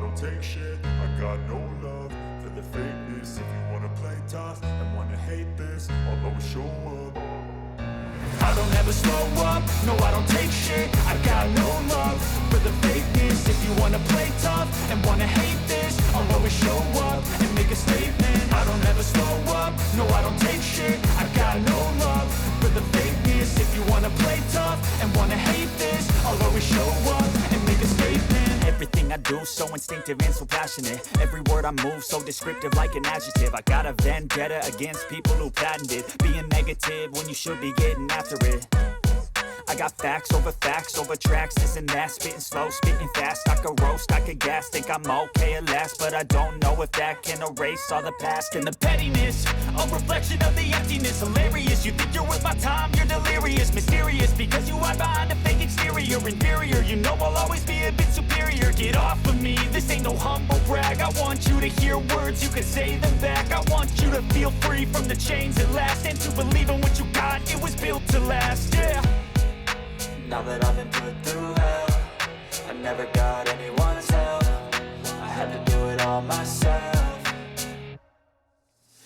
don't take shit. I got no love for the fakeness. If you wanna play tough and wanna hate this, I'll always show up. I don't ever slow up, no I don't take shit. I got no love for the fakeness. If you wanna play tough and wanna hate this, I'll always show up and make a statement. I don't ever slow up, no I don't take shit. I got no love for the fakeness. If you wanna play tough and wanna hate this, I'll always show up and make a statement. Everything I do so instinctive and so passionate. Every word I move so descriptive like an adjective. I got a vendetta against people who patented being negative when you should be getting after it. I got facts over tracks, this and that. Spitting slow, spitting fast. I could roast, I could gas. Think I'm okay at last, but I don't know if that can erase all the past. And the pettiness, a reflection of the emptiness. Hilarious, you think you're worth my time, you're delirious. Mysterious, because you hide behind a fake exterior. Inferior, you know I'll always be a bit superior. Get off of me, this ain't no humble brag. I want you to hear words, you can say them back. I want you to feel free from the chains at last, and to believe in what you got, it was built to last, yeah. Now that I've been put through hell, I never got anyone's help. I had to do it all myself.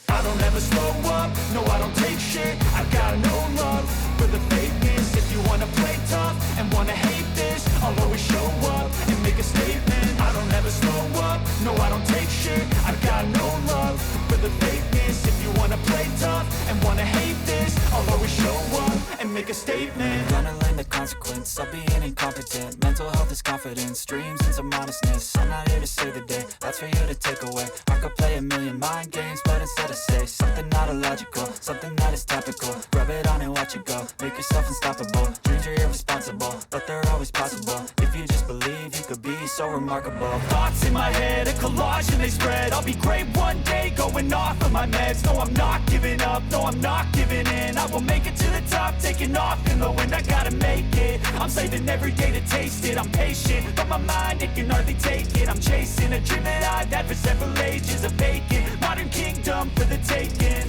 I don't ever slow up, no I don't take shit. I got no love for the fakeness. If you wanna play tough and wanna hate this, I'll always show up and make a statement. I don't ever slow up, no I don't take shit. I got no love for the fakeness. If you wanna play tough and wanna hate this, I'll always show up and make a statement. Gonna learn the consequence of being incompetent. Mental health is confidence, dreams and some modestness. I'm not here to save the day, that's for you to take away. I could play a million mind games, but instead I say something not illogical, something that is topical. Rub it on and watch it go, make yourself unstoppable. Dreams are irresponsible, but they're always possible. If you just believe, you could be so remarkable. Thoughts in my head, a collage and they spread. I'll be great one day, going off of my meds. No, I'm not giving up, no, I'm not giving in. I will make it to the top, taking off in the wind. I gotta make it, I'm saving every day to taste it. I'm patient, but my mind, it can hardly take it. I'm chasing a dream that I've had for several ages. A vacant, modern kingdom for the taking.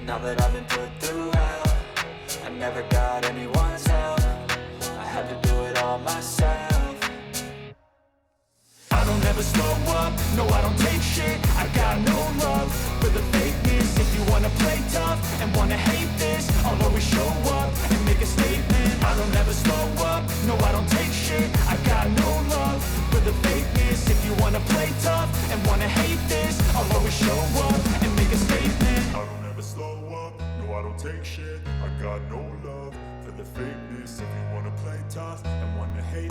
Now that I've been put through hell, I never got anyone's help. I had to do it all myself. I don't ever slow up, no I don't take shit. I got no love for the fakeness. If you wanna play tough and wanna hate this, I'll always show up and make a statement. I don't ever slow up, no I don't take shit. I got no love for the fakeness. If you wanna play tough and wanna hate this, I'll always show up and make a statement. I don't ever slow up, no I don't take shit. I got no love for the fakeness. If you wanna play tough and wanna hate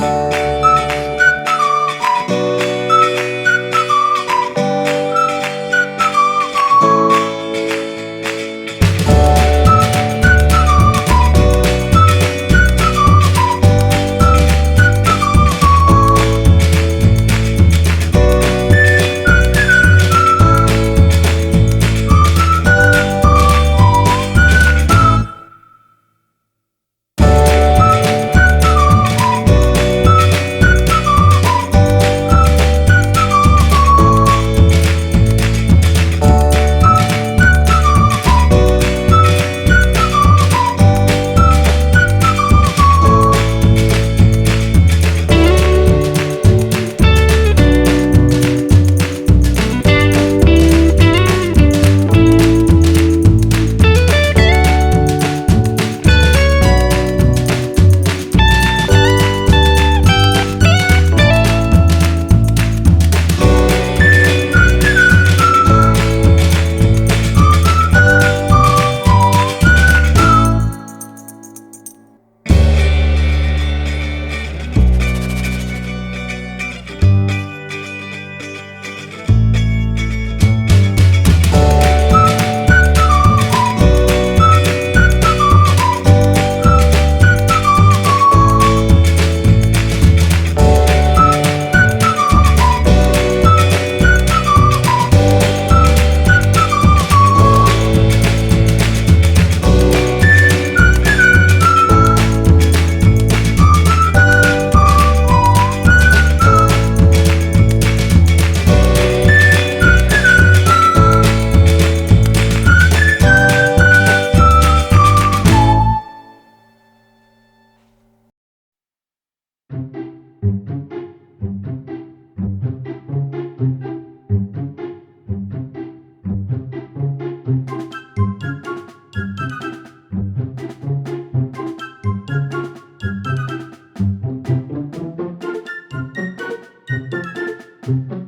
you.